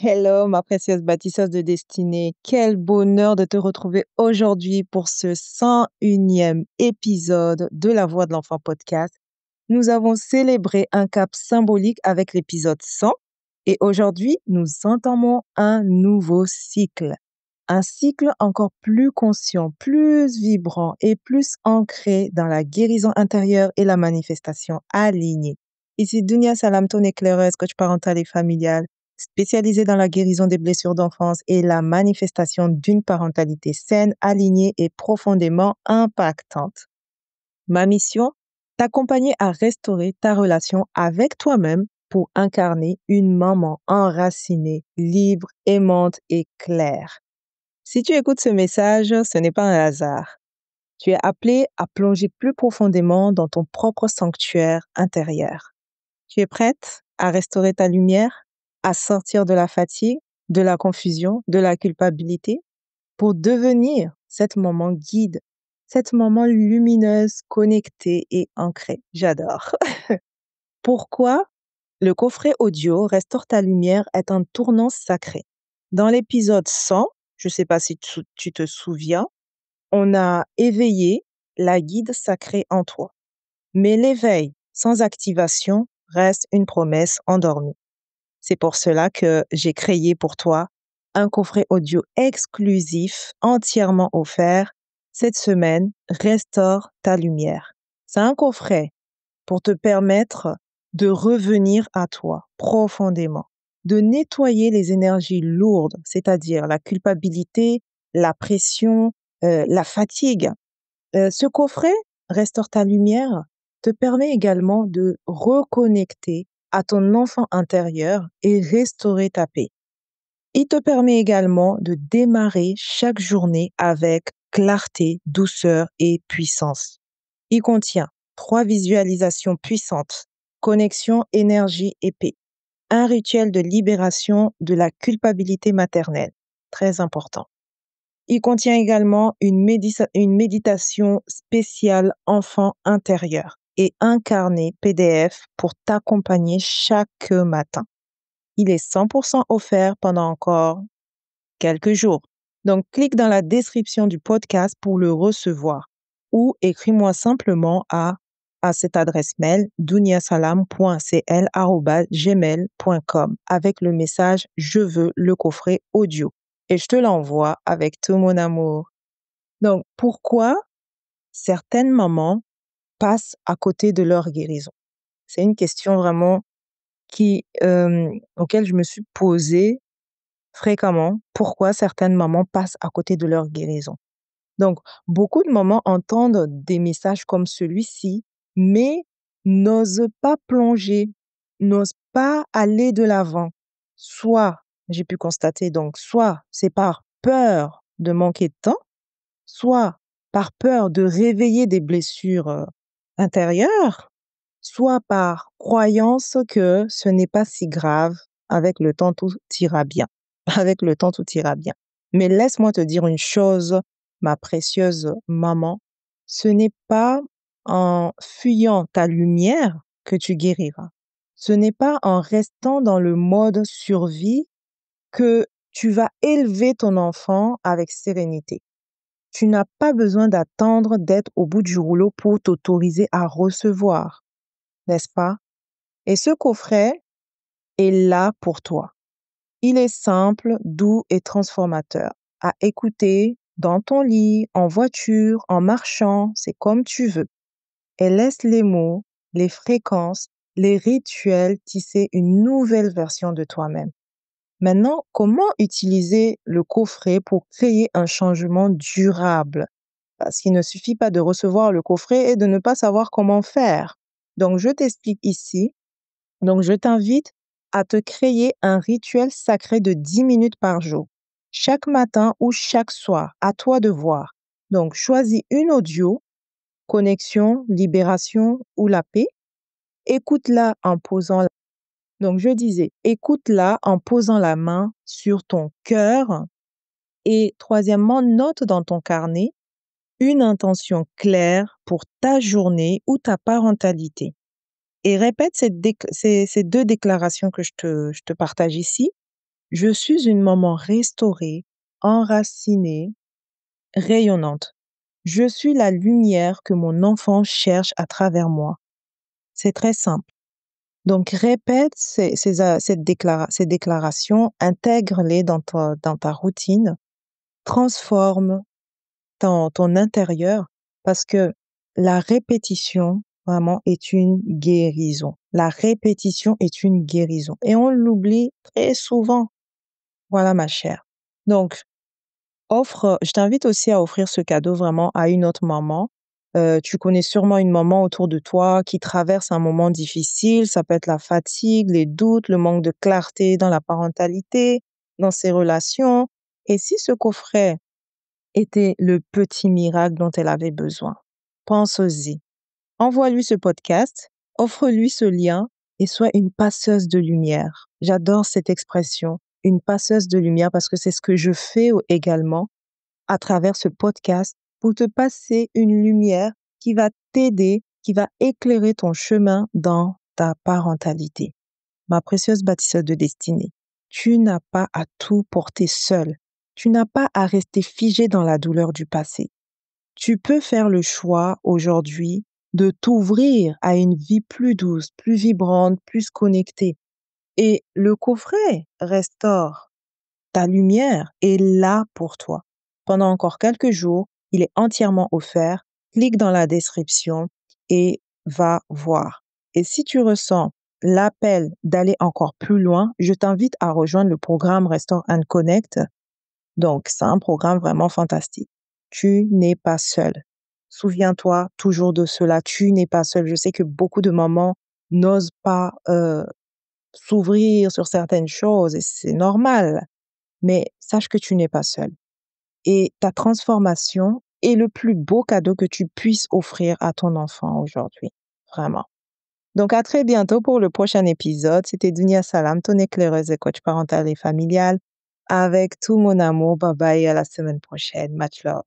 Hello, ma précieuse bâtisseuse de destinée. Quel bonheur de te retrouver aujourd'hui pour ce 101e épisode de La Voix de l'Enfant podcast. Nous avons célébré un cap symbolique avec l'épisode 100 et aujourd'hui, nous entamons un nouveau cycle. Un cycle encore plus conscient, plus vibrant et plus ancré dans la guérison intérieure et la manifestation alignée. Ici Dunia Salam, ton éclaireuse, coach parental et familial, spécialisée dans la guérison des blessures d'enfance et la manifestation d'une parentalité saine, alignée et profondément impactante. Ma mission, t'accompagner à restaurer ta relation avec toi-même pour incarner une maman enracinée, libre, aimante et claire. Si tu écoutes ce message, ce n'est pas un hasard. Tu es appelé à plonger plus profondément dans ton propre sanctuaire intérieur. Tu es prête à restaurer ta lumière, à sortir de la fatigue, de la confusion, de la culpabilité, pour devenir cette maman guide, cette maman lumineuse, connectée et ancrée. J'adore. Pourquoi le coffret audio Restaure ta lumière est un tournant sacré. Dans l'épisode 100, je ne sais pas si tu te souviens, on a éveillé la guide sacrée en toi. Mais l'éveil sans activation reste une promesse endormie. C'est pour cela que j'ai créé pour toi un coffret audio exclusif, entièrement offert. Cette semaine, Restaure ta lumière. C'est un coffret pour te permettre de revenir à toi profondément, de nettoyer les énergies lourdes, c'est-à-dire la culpabilité, la pression, la fatigue. Ce coffret, Restaure ta lumière, te permet également de reconnecter à ton enfant intérieur et restaurer ta paix. Il te permet également de démarrer chaque journée avec clarté, douceur et puissance. Il contient 3 visualisations puissantes, connexion, énergie et paix. Un rituel de libération de la culpabilité maternelle, très important. Il contient également une méditation spéciale enfant intérieur et un carnet PDF pour t'accompagner chaque matin. Il est 100% offert pendant encore quelques jours. Donc, clique dans la description du podcast pour le recevoir ou écris-moi simplement à cette adresse mail duniasalam.cl@gmail.com avec le message « Je veux le coffret audio » et je te l'envoie avec tout mon amour. Donc, pourquoi certaines mamans passent à côté de leur guérison? C'est une question vraiment auquel je me suis posée fréquemment. Pourquoi certaines mamans passent à côté de leur guérison? Donc, beaucoup de mamans entendent des messages comme celui-ci, mais n'osent pas plonger, n'osent pas aller de l'avant. Soit, j'ai pu constater, donc, soit c'est par peur de manquer de temps, soit par peur de réveiller des blessures intérieures, soit par croyance que ce n'est pas si grave, avec le temps tout ira bien. Avec le temps tout ira bien. Mais laisse-moi te dire une chose, ma précieuse maman, ce n'est pas en fuyant ta lumière que tu guériras. Ce n'est pas en restant dans le mode survie que tu vas élever ton enfant avec sérénité. Tu n'as pas besoin d'attendre d'être au bout du rouleau pour t'autoriser à recevoir, n'est-ce pas? Et ce coffret est là pour toi. Il est simple, doux et transformateur. À écouter dans ton lit, en voiture, en marchant, c'est comme tu veux. Et laisse les mots, les fréquences, les rituels tisser une nouvelle version de toi-même. Maintenant, comment utiliser le coffret pour créer un changement durable? Parce qu'il ne suffit pas de recevoir le coffret et de ne pas savoir comment faire. Donc, je t'explique ici. Donc, je t'invite à te créer un rituel sacré de 10 minutes par jour, chaque matin ou chaque soir, à toi de voir. Donc, choisis une audio, connexion, libération ou la paix. Écoute-la en posant Donc, je disais, écoute-la en posant la main sur ton cœur. Et troisièmement, note dans ton carnet une intention claire pour ta journée ou ta parentalité. Et répète ces 2 déclarations que je te partage ici. Je suis une maman restaurée, enracinée, rayonnante. Je suis la lumière que mon enfant cherche à travers moi. C'est très simple. Donc, répète ces déclarations, intègre-les dans ta routine, transforme ton intérieur parce que la répétition, vraiment, est une guérison. La répétition est une guérison et on l'oublie très souvent. Voilà, ma chère. Donc, je t'invite aussi à offrir ce cadeau vraiment à une autre maman. Tu connais sûrement une maman autour de toi qui traverse un moment difficile. Ça peut être la fatigue, les doutes, le manque de clarté dans la parentalité, dans ses relations. Et si ce coffret était le petit miracle dont elle avait besoin, pense-y. Envoie-lui ce podcast, offre-lui ce lien et sois une passeuse de lumière. J'adore cette expression, une passeuse de lumière, parce que c'est ce que je fais également à travers ce podcast pour te passer une lumière qui va t'aider, qui va éclairer ton chemin dans ta parentalité. Ma précieuse bâtisseuse de destinée, tu n'as pas à tout porter seule. Tu n'as pas à rester figé dans la douleur du passé. Tu peux faire le choix aujourd'hui de t'ouvrir à une vie plus douce, plus vibrante, plus connectée. Et le coffret Restaure ta lumière est là pour toi. Pendant encore quelques jours, il est entièrement offert. Clique dans la description et va voir. Et si tu ressens l'appel d'aller encore plus loin, je t'invite à rejoindre le programme Restore and Connect. Donc, c'est un programme vraiment fantastique. Tu n'es pas seul. Souviens-toi toujours de cela. Tu n'es pas seul. Je sais que beaucoup de mamans n'osent pas s'ouvrir sur certaines choses et c'est normal. Mais sache que tu n'es pas seul. Et ta transformation est le plus beau cadeau que tu puisses offrir à ton enfant aujourd'hui. Vraiment. Donc, à très bientôt pour le prochain épisode. C'était Dunia Salam, ton éclaireuse et coach parental et familial. Avec tout mon amour. Bye bye, à la semaine prochaine. Much love.